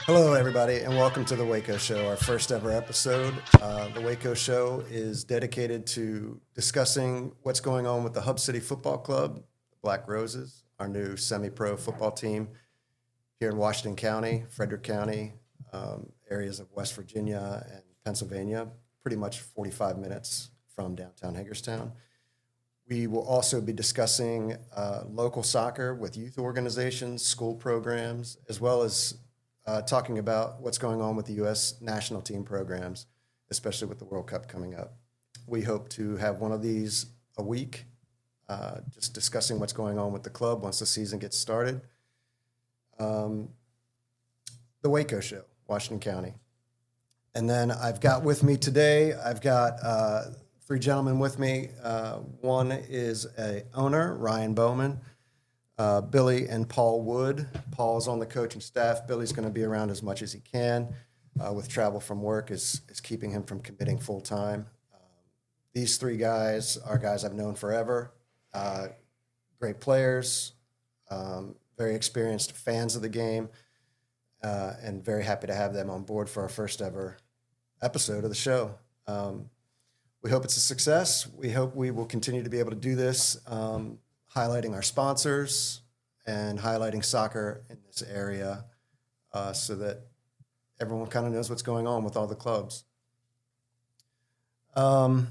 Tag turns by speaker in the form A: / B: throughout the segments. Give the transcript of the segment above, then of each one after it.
A: Hello, everybody, and welcome to the WACO Show, our first ever episode. The WACO Show is dedicated to discussing what's going on with the Hub City Football Club, Black Roses, our new semi-pro football team here in Washington County, Frederick County, areas of West Virginia and Pennsylvania, pretty much 45 minutes from downtown Hagerstown. We will also be discussing local soccer with youth organizations, school programs, as well as talking about what's going on with the U.S. national team programs, especially with the World Cup coming up. We hope to have one of these a week, just discussing what's going on with the club once the season gets started. The WACO Show, Washington County. And then I've got with me today, I've got three gentlemen with me. One is a owner, Ryan Bowman. Billy and Paul Wood. Paul's on the coaching staff. Billy's going to be around as much as he can. With travel from work is keeping him from committing full time. These three guys are guys I've known forever. Great players, very experienced fans of the game, and very happy to have them on board for our first ever episode of the show. We hope it's a success. We hope we will continue to be able to do this. Highlighting our sponsors and highlighting soccer in this area so that everyone kind of knows what's going on with all the clubs. I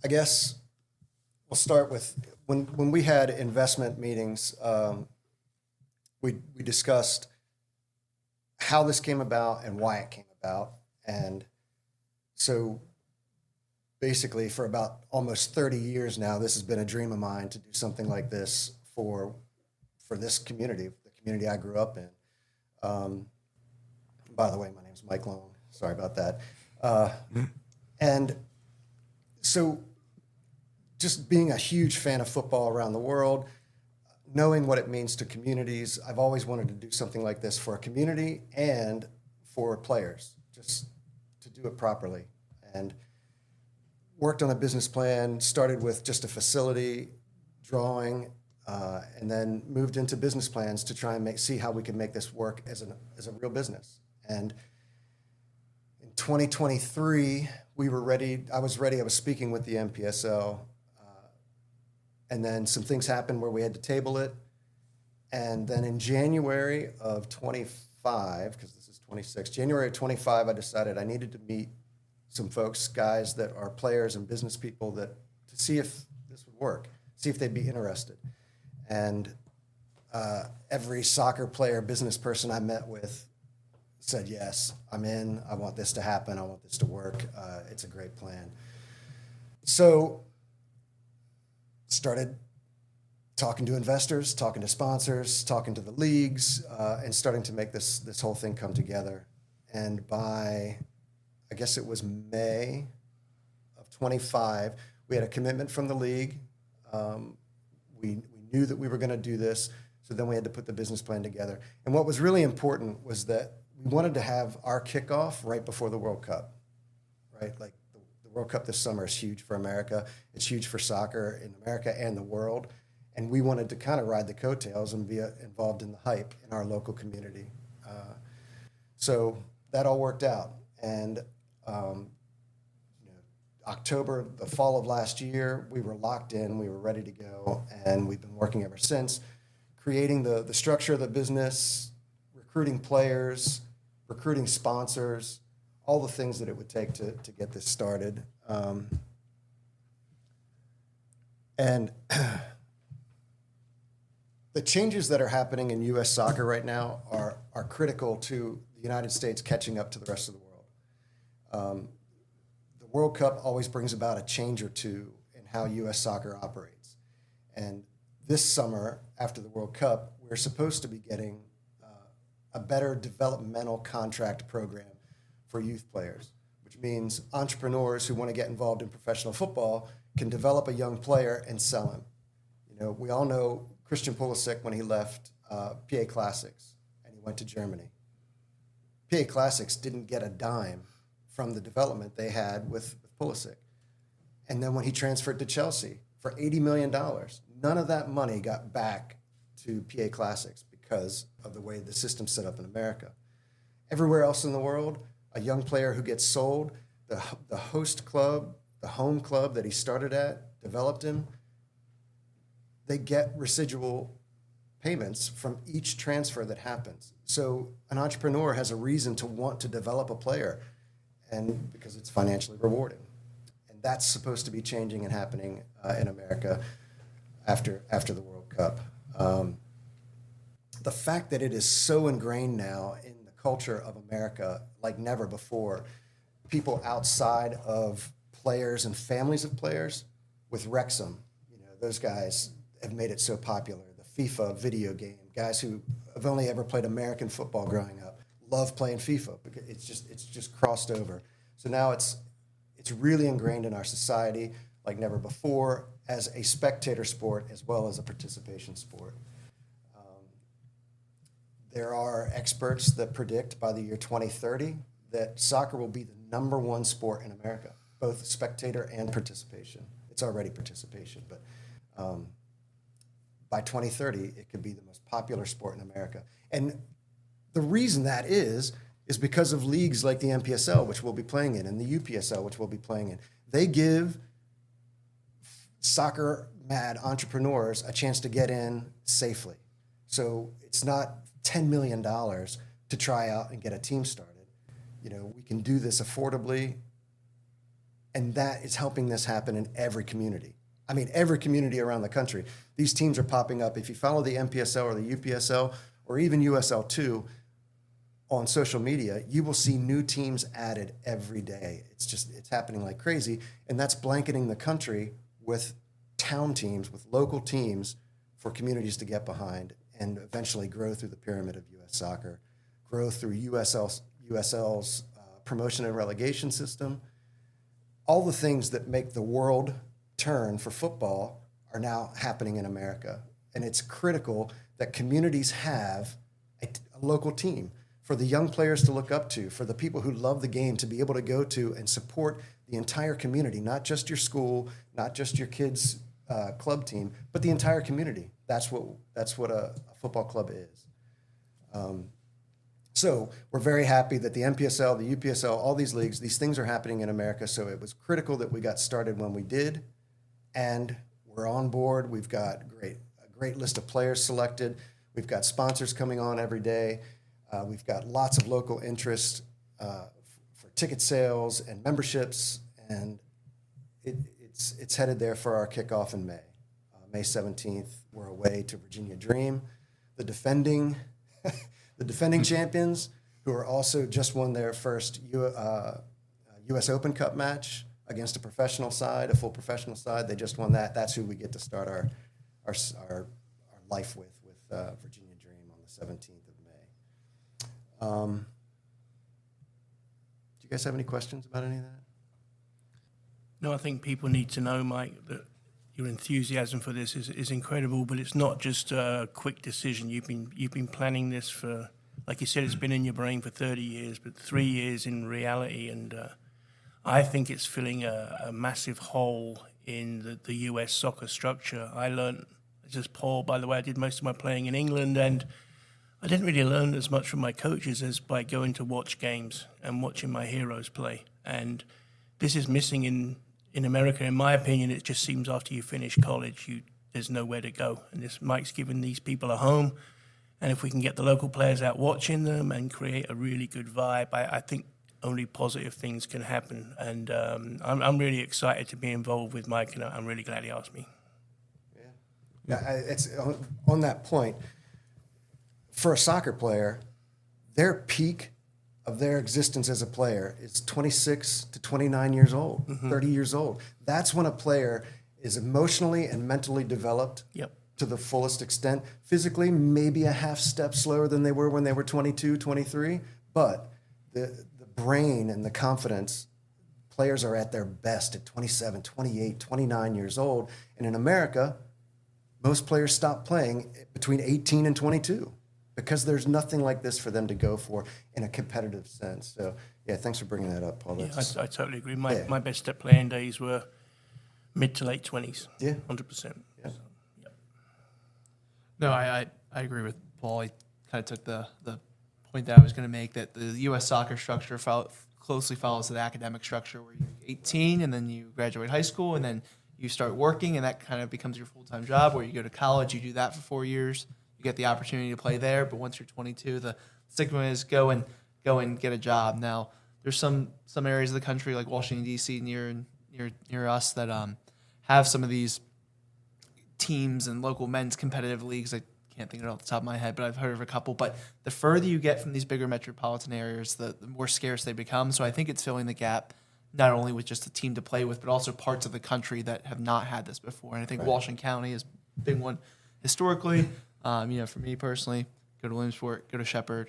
A: guess we'll start with when we had investment meetings, we discussed how this came about and why it came about. And so basically, for about almost 30 years now, this has been a dream of mine to do something like this for this community, the community I grew up in. By the way, my name's Mike Long. Sorry about that. And so just being a huge fan of football around the world, knowing what it means to communities, I've always wanted to do something like this for a community and for players, just to do it properly. And worked on a business plan, started with just a facility drawing, and then moved into business plans to try and see how we could make this work as a real business. And in 2023, we were ready. I was ready. I was speaking with the MPSL, and then some things happened where we had to table it. And then in January of 25, because this is 26, January of 25, I decided I needed to meet some folks, guys that are players and business people, to see if this would work, see if they'd be interested. And every soccer player, business person I met with said, yes, I'm in. I want this to happen. I want this to work. It's a great plan. So started talking to investors, talking to sponsors, talking to the leagues, and starting to make this whole thing come together. And by I guess it was May of 25, we had a commitment from the league. We knew that we were going to do this, so then we had to put the business plan together. And what was really important was that we wanted to have our kickoff right before the World Cup, right? Like the World Cup this summer is huge for America. It's huge for soccer in America and the world. And we wanted to kind of ride the coattails and be involved in the hype in our local community. So that all worked out. And October, the fall of last year, we were locked in, we were ready to go, and we've been working ever since, creating the structure of the business, recruiting players, recruiting sponsors, all the things that it would take to get this started. And the changes that are happening in U.S. soccer right now are critical to the United States catching up to the rest of the world. The World Cup always brings about a change or two in how U.S. soccer operates. And this summer, after the World Cup, we're supposed to be getting a better developmental contract program for youth players, which means entrepreneurs who want to get involved in professional football can develop a young player and sell him. We all know Christian Pulisic when he left PA Classics and he went to Germany. PA Classics didn't get a dime from the development they had with Pulisic. And then when he transferred to Chelsea for $80 million, none of that money got back to PA Classics because of the way the system's set up in America. Everywhere else in the world, a young player who gets sold, the host club, the home club that he started at, developed him, they get residual payments from each transfer that happens. So an entrepreneur has a reason to want to develop a player, and because it's financially rewarding. And that's supposed to be changing and happening in America after the World Cup. The fact that it is so ingrained now in the culture of America like never before, people outside of players and families of players, with Wrexham, those guys have made it so popular. The FIFA video game, guys who have only ever played American football growing up love playing FIFA because it's just crossed over. So now it's really ingrained in our society like never before as a spectator sport as well as a participation sport. There are experts that predict by the year 2030 that soccer will be the number one sport in America, both spectator and participation. It's already participation, but by 2030, it could be the most popular sport in America. And the reason that is because of leagues like the NPSL, which we'll be playing in, and the UPSL, which we'll be playing in. They give soccer-mad entrepreneurs a chance to get in safely. So it's not $10 million to try out and get a team started. We can do this affordably, and that is helping this happen in every community. I mean, every community around the country. These teams are popping up. If you follow the NPSL or the UPSL or even USL2 on social media, you will see new teams added every day. It's happening like crazy, and that's blanketing the country with town teams, with local teams for communities to get behind and eventually grow through the pyramid of U.S. soccer, grow through USL's promotion and relegation system. All the things that make the world turn for football are now happening in America. And it's critical that communities have a local team for the young players to look up to, for the people who love the game to be able to go to and support the entire community, not just your school, not just your kids' club team, but the entire community. That's what a football club is. So we're very happy that the NPSL, the UPSL, all these leagues, these things are happening in America. So it was critical that we got started when we did, and we're on board. We've got a great list of players selected. We've got sponsors coming on every day. We've got lots of local interest for ticket sales and memberships, and it's headed there for our kickoff in May. May 17th, we're away to Virginia Dream, the defending champions, who are also just won their first U.S. Open Cup match against a professional side, a full professional side. They just won that. That's who we get to start our life with Virginia Dream on the 17th of May. Do you guys have any questions about any of that?
B: No, I think people need to know, Mike, that your enthusiasm for this is incredible, but it's not just a quick decision. You've been planning this for, like you said, it's been in your brain for 30 years, but 3 years in reality, and I think it's filling a massive hole in the US soccer structure. I learned, just Paul, by the way, I did most of my playing in England, and I didn't really learn as much from my coaches as by going to watch games and watching my heroes play. And this is missing in America, in my opinion. It just seems after you finish college, there's nowhere to go. And this Mike's given these people a home. And if we can get the local players out watching them and create a really good vibe, I think only positive things can happen. And I'm really excited to be involved with Mike, and I'm really glad he asked me.
A: Yeah, it's on that point. For a soccer player, their peak of their existence as a player is 26 to 29 years old, 30 years old. That's when a player is emotionally and mentally developed to the fullest extent. Physically, maybe a half step slower than they were when they were 22, 23, but the brain and the confidence, players are at their best at 27, 28, 29 years old. And in America, most players stop playing between 18 and 22. Because there's nothing like this for them to go for in a competitive sense. So, yeah, thanks for bringing that up, Paul.
B: Yeah, I totally agree. My best step playing days were mid to late 20s.
A: Yeah.
B: 100%.
A: Yeah.
B: So,
C: No, I agree with Paul. kind of took the point that I was going to make, that the U.S. soccer structure closely follows the academic structure, where you're 18 and then you graduate high school and then you start working, and that kind of becomes your full-time job. Where you go to college, you do that for 4 years, you get the opportunity to play there, but once you're 22, the stigma is go and get a job. Now, there's some areas of the country like Washington D.C. near us that have some of these teams and local men's competitive leagues. I can't think of it off the top of my head, but I've heard of a couple. But the further you get from these bigger metropolitan areas, the more scarce they become. So I think it's filling the gap, not only with just a team to play with, but also parts of the country that have not had this before. And I think Washington County has been one historically. For me personally, go to Williamsport, go to Shepherd,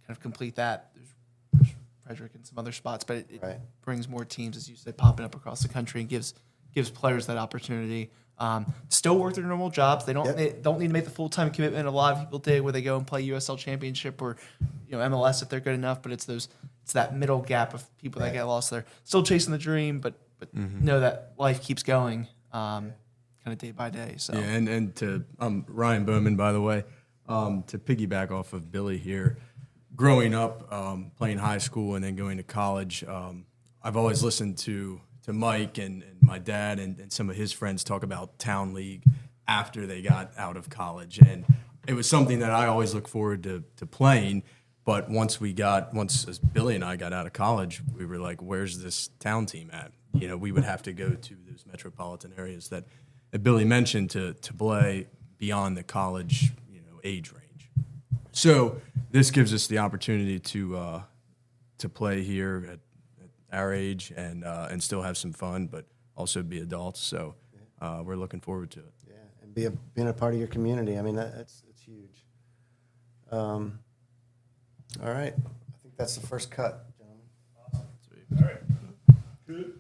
C: kind of complete that. There's Frederick and some other spots, but it brings more teams, as you said, popping up across the country, and gives players that opportunity. Still work their normal jobs. They don't need to make the full-time commitment a lot of people did, where they go and play USL Championship or MLS if they're good enough. But it's that middle gap of people that get lost there, still chasing the dream, but know that life keeps going, kind of day by day. So
D: and to Ryan Bowman, by the way, to piggyback off of Billy here, growing up playing high school and then going to college, I've always listened to Mike and my dad and some of his friends talk about Town League after they got out of college. And it was something that I always look forward to playing. But once as Billy and I got out of college, we were like, where's this town team at? We would have to go to those metropolitan areas that Billy mentioned to play beyond the college age range. So this gives us the opportunity to play here at our age and still have some fun, but also be adults. So we're looking forward to it.
A: Yeah, and being a part of your community. I mean, it's huge. All right, I think that's the first cut, gentlemen.
B: All right. Good.